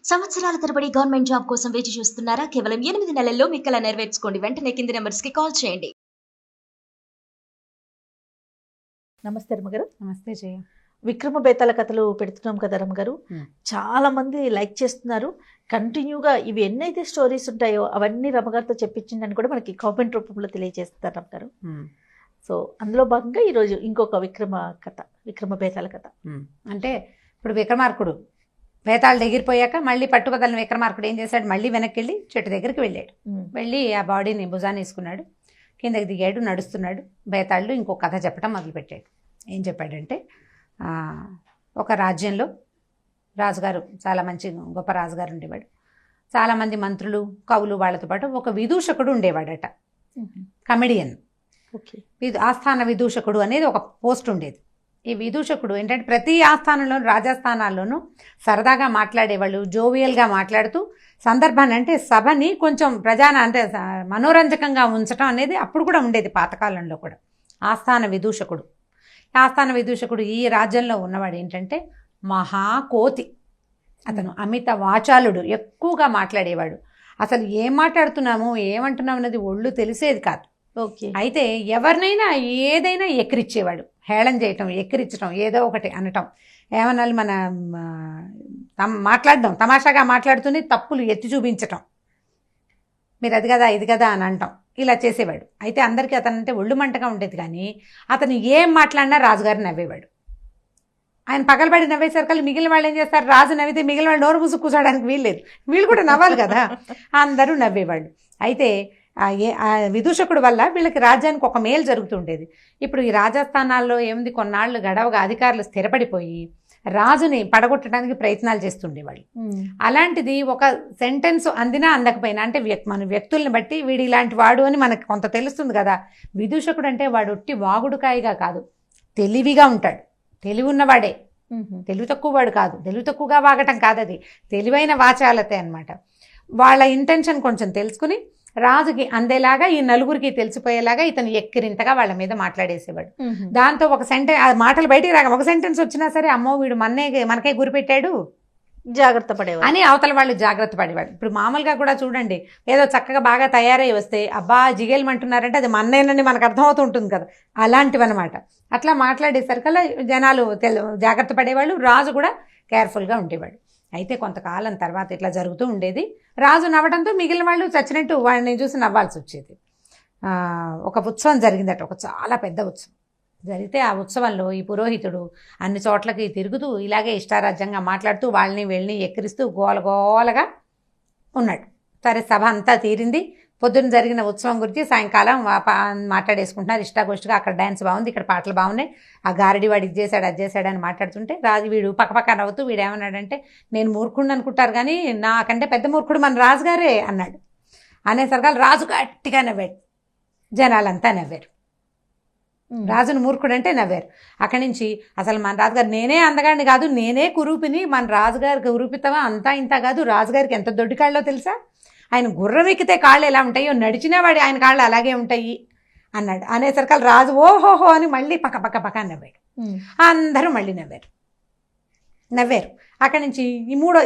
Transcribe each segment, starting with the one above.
సంవత్సరాల తరబడి government job కోసం వేచి చూస్తున్నారా? కేవలం 8 నెలల్లో మీ కల నెరవేర్చుకోండి. వెంటనే కింది నంబర్స్‌కి కాల్ చేయండి. నమస్తే రమ్మగారు. నమస్తే జయ. విక్రమ బేతాళ కథలు పెడుతున్నాం కదా రమ్మగారు. చాలా మంది లైక్ చేస్తున్నారు. కంటిన్యూగా ఇవి ఎన్నైతే స్టోరీస్ ఉంటాయో అవన్నీ రమ్మగారితో చెప్పించిందని కూడా మనకి కామెంట్ రూపంలో తెలియజేస్తారు రమ్మగారు. సో అందులో భాగంగా ఈరోజు ఇంకొక విక్రమ బేతాళ కథ. అంటే ఇప్పుడు విక్రమార్కుడు బేతాళ ఎగిరిపోయాక మళ్ళీ పట్టుబదలని విక్రమార్కుడు ఏం చేశాడు, మళ్ళీ వెనక్కి వెళ్ళి చెట్టు దగ్గరికి వెళ్ళాడు. వెళ్ళి ఆ బాడీని భుజాన్ని వేసుకున్నాడు, కిందకి దిగాడు, నడుస్తున్నాడు. బేతాళుడు ఇంకో కథ చెప్పడం మొదలుపెట్టాడు. ఏం చెప్పాడంటే, ఒక రాజ్యంలో రాజుగారు, చాలా మంచి గొప్ప రాజుగారు ఉండేవాడు. చాలామంది మంత్రులు, కవులు, వాళ్ళతో పాటు ఒక విదూషకుడు ఉండేవాడట, కమెడియన్. ఆస్థాన విదూషకుడు అనేది ఒక పోస్ట్ ఉండేది. ఈ విదూషకుడు ఏంటంటే ప్రతి ఆస్థానంలోనూ, రాజస్థానాల్లోనూ సరదాగా మాట్లాడేవాళ్ళు, జోవియల్గా మాట్లాడుతూ సందర్భాన్ని, అంటే సభని కొంచెం అంటే మనోరంజకంగా ఉంచడం అనేది అప్పుడు కూడా ఉండేది, పాతకాలంలో కూడా. ఆస్థాన విదూషకుడు ఈ రాజ్యంలో ఉన్నవాడు ఏంటంటే మహాకోతి. అతను అమిత వాచాలుడు, ఎక్కువగా మాట్లాడేవాడు. అసలు ఏం మాట్లాడుతున్నాము, ఏమంటున్నాము అనేది ఒళ్ళు తెలిసేది కాదు. అయితే ఎవరినైనా ఏదైనా ఎక్కిరిచ్చేవాడు, హేళన చేయటం, ఎక్కిరించడం, ఏదో ఒకటి అనటం, ఏమన్నా మన మాట్లాడడం, తమాషాగా మాట్లాడుతూనే తప్పులు ఎత్తి చూపించటం, మీరు అది కదా ఇది కదా అని అంటాం, ఇలా చేసేవాడు. అయితే అందరికీ అతనంటే ఒళ్ళు మంటగా ఉండేది. కానీ అతను ఏం మాట్లాడినా రాజుగారు నవ్వేవాడు. ఆయన పగలబడి నవ్వేసరికి మిగిలిన వాళ్ళు ఏం చేస్తారు, రాజు నవ్వితే మిగిలిన వాళ్ళు నోరు మూసు కూర్చోడానికి వీల్లేదు, వీళ్ళు కూడా నవ్వాలి కదా, అందరూ నవ్వేవాళ్ళు. అయితే ఆ విదూషకుడు వల్ల వీళ్ళకి రాజ్యానికి ఒక మేలు జరుగుతుండేది. ఇప్పుడు ఈ రాజస్థానాల్లో ఏముంది, కొన్నాళ్ళు గడవగా అధికారులు స్థిరపడిపోయి రాజుని పడగొట్టడానికి ప్రయత్నాలు చేస్తుండేవాళ్ళు. అలాంటిది ఒక సెంటెన్స్ అందినా అందకపోయినా, అంటే మన వ్యక్తుల్ని బట్టి వీడు ఇలాంటి వాడు అని మనకు కొంత తెలుస్తుంది కదా. విదూషకుడు అంటే వాడు ఒట్టి వాగుడుకాయగా కాదు, తెలివిగా ఉంటాడు, తెలివి ఉన్నవాడే, తెలివి తక్కువ వాడు కాదు, తెలివి తక్కువగా వాగటం కాదు, అది తెలివైన వాచాలతే అనమాట. వాళ్ళ ఇంటెన్షన్ కొంచెం తెలుసుకుని రాజుకి అందేలాగా, ఈ నలుగురికి తెలిసిపోయేలాగా ఇతను ఎక్కిరింతగా వాళ్ళ మీద మాట్లాడేసేవాడు. దాంతో ఒక సెంటెన్స్, మాటలు బయటికి రాక ఒక సెంటెన్స్ వచ్చినా సరే, అమ్మో వీడు మనకే గురిపెట్టాడు, జాగ్రత్త పడేవాడు అని అవతల వాళ్ళు జాగ్రత్త పడేవాడు. ఇప్పుడు మామూలుగా కూడా చూడండి, ఏదో చక్కగా బాగా తయారై వస్తే అబ్బా జిగేలమంటున్నారంటే అది మన్నేనని మనకు అర్థమవుతూ ఉంటుంది కదా, అలాంటివన్నమాట. అట్లా మాట్లాడేసరికల్లా జనాలు జాగ్రత్త పడేవాళ్ళు, రాజు కూడా కేర్ఫుల్గా ఉండేవాడు. అయితే కొంతకాలం తర్వాత ఇట్లా జరుగుతూ ఉండేది. రాజు నవ్వడంతో మిగిలిన వాళ్ళు చచ్చినట్టు వాడిని చూసి నవ్వాల్సి వచ్చేది. ఒక ఉత్సవం జరిగిందట, ఒక చాలా పెద్ద ఉత్సవం జరిగితే ఆ ఉత్సవంలో ఈ పురోహితుడు అన్ని చోట్లకి తిరుగుతూ ఇలాగే ఇష్టారాజ్యంగా మాట్లాడుతూ వాళ్ళని వీళ్ళని ఎక్కిరిస్తూ గోలగోలగా ఉన్నాడు. సరే, సభ అంతా తీరింది. పొద్దున్న జరిగిన ఉత్సవం గురించి సాయంకాలం మాట్లాడేసుకుంటున్నారు ఇష్టాగోష్టిగా. అక్కడ డ్యాన్స్ బాగుంది, ఇక్కడ పాటలు బాగున్నాయి, ఆ గారడి వాడు ఇది చేశాడు అది చేశాడు అని మాట్లాడుతుంటే రాజు వీడు పక్కపక్క నవ్వుతూ వీడు ఏమన్నాడంటే, నేను మూర్ఖుడిని అనుకుంటారు కానీ నాకంటే పెద్ద మూర్ఖుడు మన రాజుగారే అన్నాడు. అనేసరికి రాజు గట్టిగా నవ్వాడు, జనాలంతా నవ్వారు. రాజును మూర్ఖుడు అంటే నవ్వారు. అక్కడి నుంచి అసలు మన రాజుగారు, నేనే అందగాడిని కాదు, నేనే కురూపిని, మన రాజుగారికి కురూపితమా అంతా ఇంత కాదు, రాజుగారికి ఎంత దొడ్డి కాళ్ళో తెలుసా, ఆయన గుర్రం ఎక్కితే కాళ్ళు ఎలా ఉంటాయో నడిచినా వాడి ఆయన కాళ్ళు అలాగే ఉంటాయి అన్నాడు. అనేసరికి రాజు ఓహోహో అని మళ్ళీ పక్క నవ్వాడు. అందరూ మళ్ళీ నవ్వారు. అక్కడి నుంచి ఈ మూడో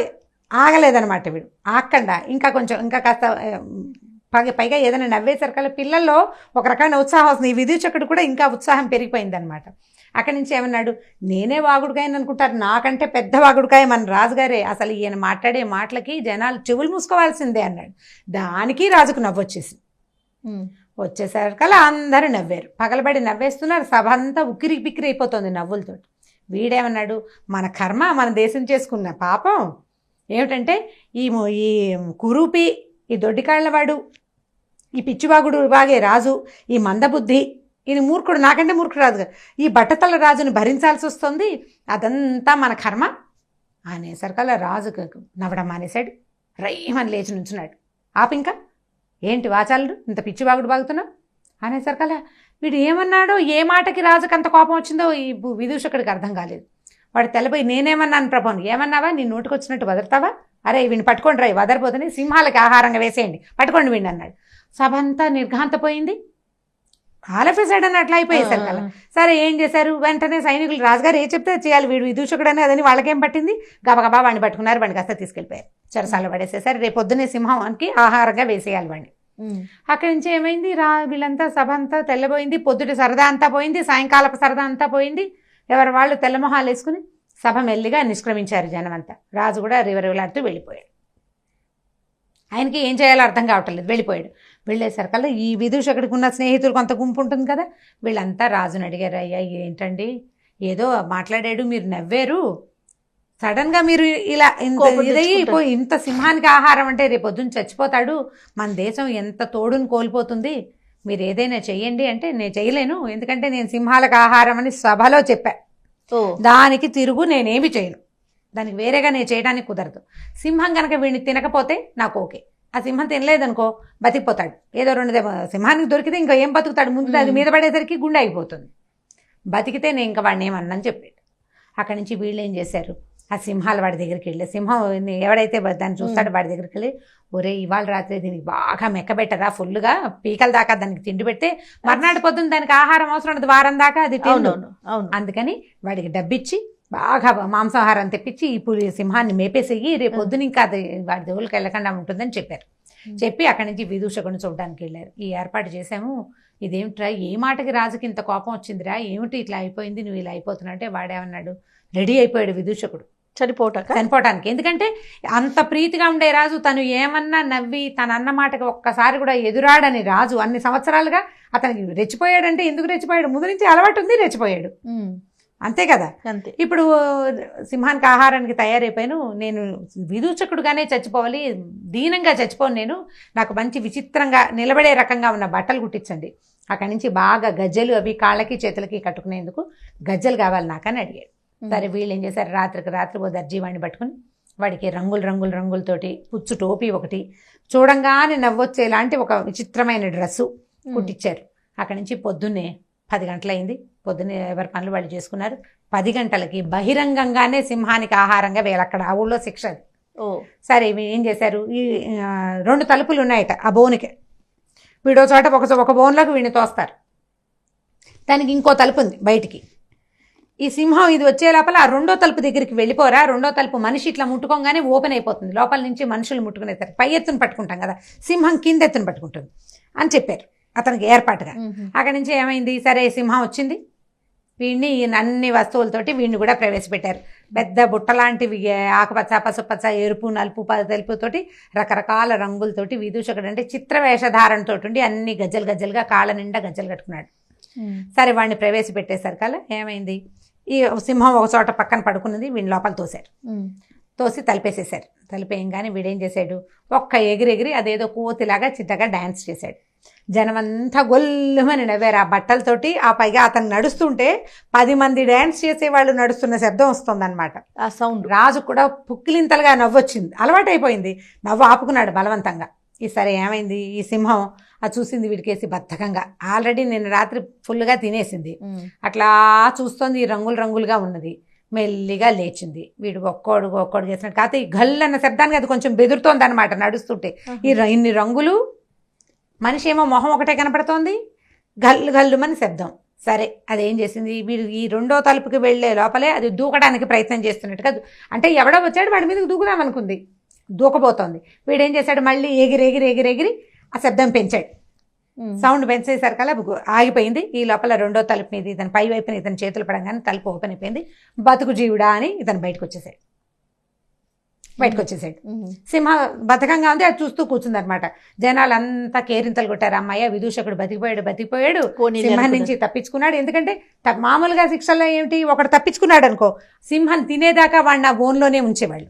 ఆగలేదనమాట, వీడు ఆగకుండా ఇంకా కాస్త పైగా ఏదైనా నవ్వేసరికల్లా పిల్లల్లో ఒక రకమైన ఉత్సాహం వస్తుంది. ఈ విదూషకుడు కూడా ఇంకా ఉత్సాహం పెరిగిపోయిందనమాట. అక్కడి నుంచి ఏమన్నాడు, నేనే వాగుడుకాయని అనుకుంటారు, నాకంటే పెద్ద వాగుడుకాయ మన రాజుగారే, అసలు ఈయన మాట్లాడే మాటలకి జనాలు చెవులు మూసుకోవాల్సిందే అన్నాడు. దానికి రాజుకు నవ్వొచ్చేసింది. వచ్చేసరికల్లా అందరూ నవ్వారు, పగలబడి నవ్వేస్తున్నారు. సభ అంతా ఉక్కిరి బిక్కిరి అయిపోతుంది నవ్వులతో. వీడేమన్నాడు, మన కర్మ, మన దేశం చేసుకున్న పాపం ఏమిటంటే ఈ కురూపి, ఈ దొడ్డికాళ్ళవాడు, ఈ పిచ్చివాగుడు బాగే రాజు, ఈ మందబుద్ధి, ఇది మూర్ఖుడు, నాకంటే మూర్ఖుడు రాదు, ఈ బట్టతల రాజుని భరించాల్సి వస్తుంది, అదంతా మన కర్మ అనేసరికల్లా రాజు నవ్వడం మానేశాడు. రైమని లేచి నుంచున్నాడు. ఆపింకా ఏంటి వాచాలుడు, ఇంత పిచ్చివాగుడు బాగుతున్నావు అనేసరికల్లా వీడు ఏమన్నాడో, ఏ మాటకి రాజుకి అంత కోపం వచ్చిందో ఈ విదూషకుడికి అర్థం కాలేదు. వాడు తెల్లబోయి, నేనేమన్నాను ప్రభావం, ఏమన్నావా, నీ నోటికి వచ్చినట్టు వదరుతావా, అరే వీడిని పట్టుకోండి రాయి, వదరిపోతుంది, సింహాలకి ఆహారంగా వేసేయండి, పట్టుకోండి వీడిని అన్నాడు. సభ అంతా నిర్ఘాంతపోయింది. ఆల్ ఆఫ్ ఎ సడన్ అట్లా అయిపోయేసరికి అలా. సరే ఏం చేశారు, వెంటనే సైనికులు రాజుగారు ఏ చెప్తే చేయాలి, వీడు విదూషకుడని అదని వాళ్ళకేం పట్టింది, గబగబా వాడిని పట్టుకున్నారు, వాడిని కాస్త తీసుకెళ్ళిపోయారు, చెరసాల్లో పడేసేసారు. రేపు పొద్దున్నే సింహానికి ఆహారంగా వేసేయాలి వాడిని. అక్కడి నుంచి ఏమైంది, వీళ్ళంతా సభ అంతా తెల్లబోయింది, పొద్దుటి సరదా అంతా పోయింది, సాయంకాలపు సరదా అంతా పోయింది. ఎవరు వాళ్ళు తెల్లమొహాలు వేసుకుని సభ మెల్లిగా నిష్క్రమించారు జనమంతా. రాజు కూడా రివరివలాడుతూ వెళ్ళిపోయాడు. ఆయనకి ఏం చేయాలో అర్థం కావటం లేదు, వెళ్ళిపోయాడు. వెళ్ళేసరికల్లా ఈ విదూషకుడికి ఉన్న స్నేహితులు కొంత గుంపు ఉంటుంది కదా, వీళ్ళంతా రాజుని అడిగారు, అయ్యా ఏంటండి ఏదో మాట్లాడాడు, మీరు నవ్వారు, సడన్గా మీరు ఇలా ఇంత ఇదైపోయి ఇంత సింహానికి ఆహారం అంటే రేపు పొద్దున్న చచ్చిపోతాడు, మన దేశం ఎంత తోడుని కోల్పోతుంది, మీరు ఏదైనా చెయ్యండి అంటే నేను చేయలేను, ఎందుకంటే నేను సింహాలకు ఆహారం అని సభలో చెప్పా, దానికి తిరుగు నేనేమి చేయను, దానికి వేరేగా నేను చేయడానికి కుదరదు. సింహం కనుక వీడిని తినకపోతే నాకు ఓకే, ఆ సింహం తినలేదనుకో బతికిపోతాడు, ఏదో రెండు సింహానికి దొరికితే ఇంకా ఏం బతుకుతాడు, ముందు అది మీద పడేసరికి గుండె అయిపోతుంది, బతికితే నేను ఇంకా వాడిని ఏమన్నాను చెప్పాడు. అక్కడి నుంచి వీళ్ళు ఏం చేశారు, ఆ సింహాలు వాడి దగ్గరికి వెళ్ళి, సింహం ఎవడైతే దాన్ని చూస్తాడో వాడి దగ్గరికి వెళ్ళి, ఒరే ఇవాళ రాత్రి దీనికి బాగా మెక్కబెట్టరా, ఫుల్గా పీకల దాకా దానికి తిండి పెడితే మర్నాడు పొద్దున్న దానికి ఆహారం అవసరం ఉండదు, వారం దాకా అది తిండు, అందుకని వాడికి డబ్బిచ్చి బాగా మాంసాహారం తెప్పించి ఇప్పుడు సింహాన్ని మేపేసేయి, రేపు పొద్దున ఇంకా అది వాడి దేవుళ్ళకి వెళ్ళకుండా ఉంటుందని చెప్పారు. చెప్పి అక్కడి నుంచి విదూషకుడిని చూడడానికి వెళ్ళారు. ఈ ఏర్పాటు చేశాము, ఇదేమిట్రా ఏ మాటకి రాజుకి ఇంత కోపం వచ్చిందిరా, ఏమిటి ఇట్లా అయిపోయింది, నువ్వు ఇలా అయిపోతున్నావు అంటే వాడేమన్నాడు, రెడీ అయిపోయాడు విదూషకుడు చనిపోవటానికి. ఎందుకంటే అంత ప్రీతిగా ఉండే రాజు తను ఏమన్నా నవ్వి తన అన్న మాటకి ఒక్కసారి కూడా ఎదురాడని రాజు అన్ని సంవత్సరాలుగా అతనికి రెచ్చిపోయాడంటే ఎందుకు రెచ్చిపోయాడు, ముందు నుంచి అలవాటు ఉంది, రెచ్చిపోయాడు అంతే కదా. ఇప్పుడు సింహానికి ఆహారానికి తయారైపోయాను, నేను విదూషకుడుగానే చచ్చిపోవాలి, దీనంగా చచ్చిపోను నేను, నాకు మంచి విచిత్రంగా నిలబడే రకంగా ఉన్న బట్టలు కుట్టించండి, అక్కడి నుంచి బాగా గజ్జెలు అవి కాళ్ళకి చేతులకి కట్టుకునేందుకు గజ్జెలు కావాలి నాకని అడిగాడు. సరే వీళ్ళు ఏం చేశారు, రాత్రికి రాత్రి ఓ దర్జీవాణ్ణి పట్టుకుని వాడికి రంగులతోటి పుచ్చు టోపీ ఒకటి, చూడంగానే నవ్వొచ్చేలాంటి ఒక విచిత్రమైన డ్రెస్సు కుట్టించారు. అక్కడి నుంచి పొద్దున్నే 10 గంటలైంది, పొద్దున్నే ఎవరి పనులు వాళ్ళు చేసుకున్నారు. 10 గంటలకి బహిరంగంగానే సింహానికి ఆహారంగా వేయాలి, అక్కడ ఆ ఊళ్ళో శిక్ష అది. సరే ఏం చేశారు, ఈ 2 తలుపులు ఉన్నాయట ఆ బోనికి, వీడో చోట ఒక బోన్లోకి వీడిని తోస్తారు, దానికి ఇంకో తలుపు ఉంది బయటికి. ఈ సింహం ఇది వచ్చే లోపల ఆ 2వ తలుపు దగ్గరికి వెళ్ళిపోరా, 2వ తలుపు మనిషి ఇట్లా ముట్టుకోగానే ఓపెన్ అయిపోతుంది, లోపల నుంచి మనుషులు ముట్టుకునేస్తారు, పై ఎత్తున పట్టుకుంటాం కదా, సింహం కింద ఎత్తున పట్టుకుంటుంది అని చెప్పారు అతనికి ఏర్పాటుగా. అక్కడి నుంచి ఏమైంది, సరే సింహం వచ్చింది, వీడిని అన్ని వస్తువులతోటి వీడిని కూడా ప్రవేశపెట్టారు. పెద్ద బుట్టలాంటివి ఆకుపచ్చ, పసుపచ్చ, ఎరుపు, నలుపు, తెలుపుతోటి రకరకాల రంగులతోటి విదూషకుడు అంటే చిత్ర వేషధారణతో ఉండి అన్ని గజ్జలుగా కాళ్ళ నిండా గజ్జలు కట్టుకున్నాడు. సరే వాడిని ప్రవేశపెట్టేసరికల్లా ఏమైంది, ఈ సింహం ఒక చోట పక్కన పడుకున్నది, వీడిని లోపల తోశారు, తోసి తలిపేసేసారు. తలిపేయంగానే వీడేం చేశాడు, ఒక్క ఎగిరెగిరి అదేదో కోతిలాగా చిన్నగా డాన్స్ చేశాడు. జనమంతా గొల్లుమని నవ్వారు ఆ బట్టలతోటి. ఆ పైగా అతను నడుస్తుంటే 10 మంది డ్యాన్స్ చేసేవాళ్ళు నడుస్తున్న శబ్దం వస్తుందన్నమాట, ఆ సౌండ్. రాజు కూడా పుక్కిలింతలుగా నవ్వొచ్చింది, అలవాటైపోయింది, నవ్వు ఆపుకున్నాడు బలవంతంగా. ఈసారి ఏమైంది, ఈ సింహం అది చూసింది వీడికేసి బద్ధకంగా, ఆల్రెడీ నిన్న రాత్రి ఫుల్గా తినేసింది, అట్లా చూస్తోంది, ఈ రంగులుగా ఉన్నది, మెల్లిగా లేచింది. వీడు ఒక్కోడు చేసినట్టు కాకపోతే ఈ గల్లు అన్న శబ్దానికి అది కొంచెం బెదురుతోంది అనమాట నడుస్తుంటే. ఇన్ని రంగులు, మనిషి ఏమో మొహం ఒకటే కనపడుతోంది, గల్లుమని శబ్దం. సరే అదేం చేసింది, వీడు ఈ 2వ తలుపుకి వెళ్లే లోపలే అది దూకడానికి ప్రయత్నం చేస్తున్నట్టుగా, అంటే ఎవడో వచ్చాడు వాడి మీదకి దూకుదామనుకుంది, దూకబోతోంది. వీడేం చేశాడు, మళ్ళీ ఎగిరి ఆ శబ్దం పెంచాడు, సౌండ్ పెంచేసరికల్లా ఆగిపోయింది. ఈ లోపల 2వ తలుపు మీద ఇతను పై వైపున ఇతని చేతులు పడంగానే తలుపు ఓపెన్ అయిపోయింది. బతుకు జీవుడా అని ఇతను బయటకు వచ్చేసాడు. సింహం బతకంగా ఉంది, అది చూస్తూ కూర్చుందనమాట. జనాలు అంతా కేరింతలు కొట్టారు, అమ్మాయి విదూషకుడు బతికిపోయాడు, సింహం నుంచి తప్పించుకున్నాడు. ఎందుకంటే మామూలుగా శిక్షల్లో ఏమిటి, ఒకడు తప్పించుకున్నాడు అనుకో, సింహం తినేదాకా వాడిని ఆ బోన్లోనే ఉంచేవాళ్ళు.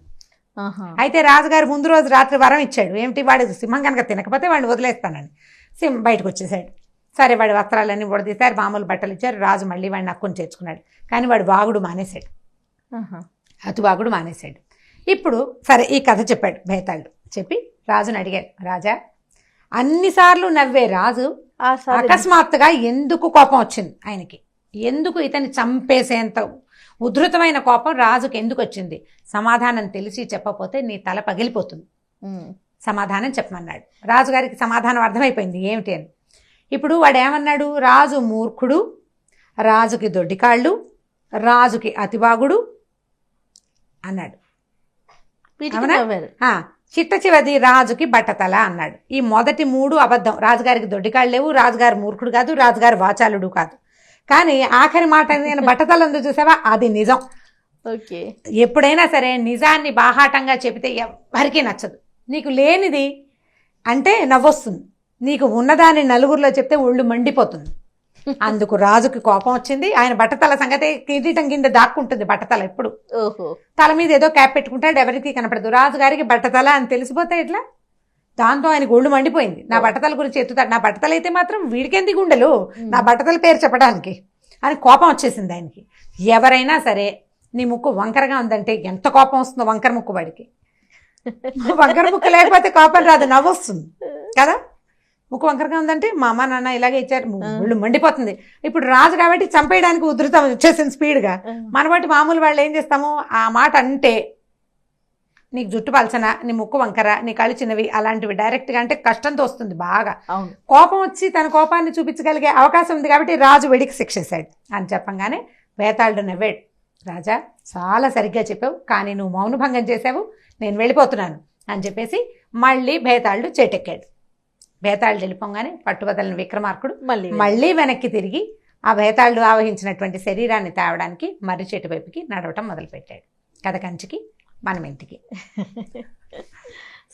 అయితే రాజుగారు ముందు రోజు రాత్రి వరం ఇచ్చాడు, ఏమిటి, వాడు సింహం కనుక తినకపోతే వాడిని వదిలేస్తానని. బయటకు వచ్చేసాడు. సరే వాడి వస్త్రాలన్నీ ఉడదీశారు, మామూలు బట్టలు ఇచ్చారు. రాజు మళ్ళీ వాడిని హక్కుని చేర్చుకున్నాడు. కానీ వాడు వాగుడు మానేశాడు, అతి వాగుడు మానేశాడు. ఇప్పుడు సరే ఈ కథ చెప్పాడు బేతాళుడు. చెప్పి రాజుని అడిగాడు, రాజా అన్నిసార్లు నవ్వే రాజు అకస్మాత్తుగా ఎందుకు కోపం వచ్చింది ఆయనకి, ఎందుకు ఇతన్ని చంపేసేంత ఉధృతమైన కోపం రాజుకి ఎందుకు వచ్చింది, సమాధానం తెలిసి చెప్పకపోతే నీ తల పగిలిపోతుంది, సమాధానం చెప్పమన్నాడు. రాజుగారికి సమాధానం అర్థమైపోయింది ఏమిటి అని. ఇప్పుడు వాడు ఏమన్నాడు, రాజు మూర్ఖుడు, రాజుకి దొడ్డికాళ్ళు, రాజుకి అతిబాగుడు అన్నాడు. వీటికి అవునా? నవ్వారు. చిట్ట చివరిది రాజుకి బట్టతల అన్నాడు. ఈ మొదటి 3 అబద్ధం. రాజుగారికి దొడ్డికాళ్ళు లేవు, రాజుగారు మూర్ఖుడు కాదు, రాజుగారు వాచాలుడు కాదు. కానీ ఆఖరి మాట నేను బట్టతల ఉంది చూసావా, అది నిజం. ఓకే. ఎప్పుడైనా సరే నిజాన్ని బాహాటంగా చెబితే ఎవరికీ నచ్చదు. నీకు లేనిది అంటే నవ్వొస్తుంది, నీకు ఉన్నదాన్ని నలుగురిలో చెప్తే ఒళ్ళు మండిపోతుంది. అందుకు రాజుకి కోపం వచ్చింది. ఆయన బట్టతల సంగతి కిరీటం కింద దాక్కుంటుంది బట్టతల ఎప్పుడు. ఓహో. తల మీద ఏదో క్యాప్ పెట్టుకుంటాడు, ఎవరికి కనపడదు. రాజుగారికి బట్టతల అని తెలిసిపోతే ఎట్లా? దాంతో ఆయనకు ఒళ్ళు మండిపోయింది. నా బట్టతల గురించి ఎత్తుతాడు, నా బట్టతల అయితే మాత్రం వీడికెంది గుండెలు, నా బట్టతల పేరు చెప్పడానికి అని కోపం వచ్చేసింది ఆయనకి. ఎవరైనా సరే నీ ముక్కు వంకరగా ఉందంటే ఎంత కోపం వస్తుందో వంకర ముక్కు వాడికి. వంకర ముక్కు లేకపోతే కోపం రాదు, నవ్వొస్తుంది కదా. ముక్కు వంకరగా ఉందంటే మా అమ్మ నాన్న ఇలాగే ఇచ్చారు, ఒళ్ళు మండిపోతుంది. ఇప్పుడు రాజు కాబట్టి చంపేయడానికి ఉధృతం వచ్చేసింది స్పీడ్గా. మన బట్టి మామూలు వాళ్ళు ఏం చేస్తాము, ఆ మాట అంటే నీకు జుట్టు పలచన, నీ ముక్కు వంకర, నీ కళ్ళు చిన్నవి, అలాంటివి డైరెక్ట్గా అంటే కష్టంతో వస్తుంది బాగా. కోపం వచ్చి తన కోపాన్ని చూపించగలిగే అవకాశం ఉంది కాబట్టి రాజు వెడికి శిక్షేశాడు అని చెప్పంగానే బేతాళుడు నవ్వాడు. రాజా, చాలా సరిగ్గా చెప్పావు, కానీ నువ్వు మౌనభంగం చేసావు, నేను వెళ్ళిపోతున్నాను అని చెప్పేసి మళ్ళీ బేతాళుడు చెట్టెక్కాడు. బేతాళుడు వెళ్ళిపోగానే పట్టుబదలని విక్రమార్కుడు మళ్ళీ వెనక్కి తిరిగి ఆ బేతాళుడు ఆవహించినటువంటి శరీరాన్ని తేవడానికి మర్రి చెట్టు వైపుకి నడవటం మొదలుపెట్టాడు. కథ కంచికి మనం ఇంటికి.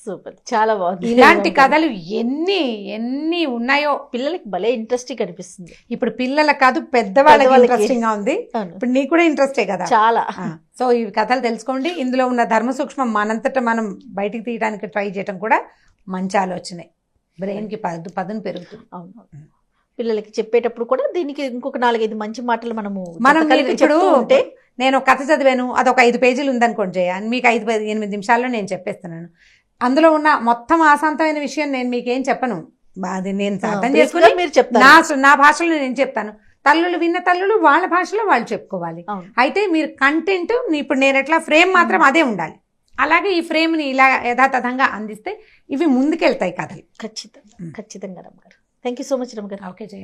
సూపర్, చాలా బాగుంది. ఇలాంటి కథలు ఎన్ని ఎన్ని ఉన్నాయో. పిల్లలకి భలే ఇంట్రెస్టింగ్ అనిపిస్తుంది. ఇప్పుడు పిల్లలకు కాదు, పెద్దవాళ్ళకి ఇంట్రెస్టింగ్ గా ఉంది. ఇప్పుడు నీకు కూడా ఇంట్రెస్టే కదా చాలా. సో ఈ కథలు తెలుసుకోండి. ఇందులో ఉన్న ధర్మ సూక్ష్మం మనంతటా మనం బయటికి తీయడానికి ట్రై చేయడం కూడా మంచి ఆలోచనే. బ్రెయిన్ కి పదును పెరుగుతుంది. అవును. పిల్లలకి చెప్పేటప్పుడు కూడా దీనికి ఇంకొక 4-5 మంచి మాటలు మనం ఇప్పుడు ఉంటే, నేను కథ చదివాను, అదొక 5 పేజీలు ఉందనుకోండి జయ, మీకు 5-8 నిమిషాల్లో నేను చెప్పేస్తున్నాను. అందులో ఉన్న మొత్తం ఆశాంతమైన విషయం నేను మీకేం చెప్పను, అది నేను అర్థం చేసుకుని మీరు చెప్తారు. నా భాషలో నేను చెప్తాను. తల్లులు విన్న తల్లులు వాళ్ళ భాషలో వాళ్ళు చెప్పుకోవాలి. అయితే మీరు కంటెంట్ ఇప్పుడు నేను ఎట్లా ఫ్రేమ్ మాత్రం అదే ఉండాలి. అలాగే ఈ ఫ్రేమ్ని ఇలా యథాతథంగా అందిస్తే ఇవి ముందుకెళ్తాయి కథలు. ఖచ్చితంగా రమ్మ గారు. థ్యాంక్ యూ సో మచ్ రమ్మ గారు. ఓకే జయ.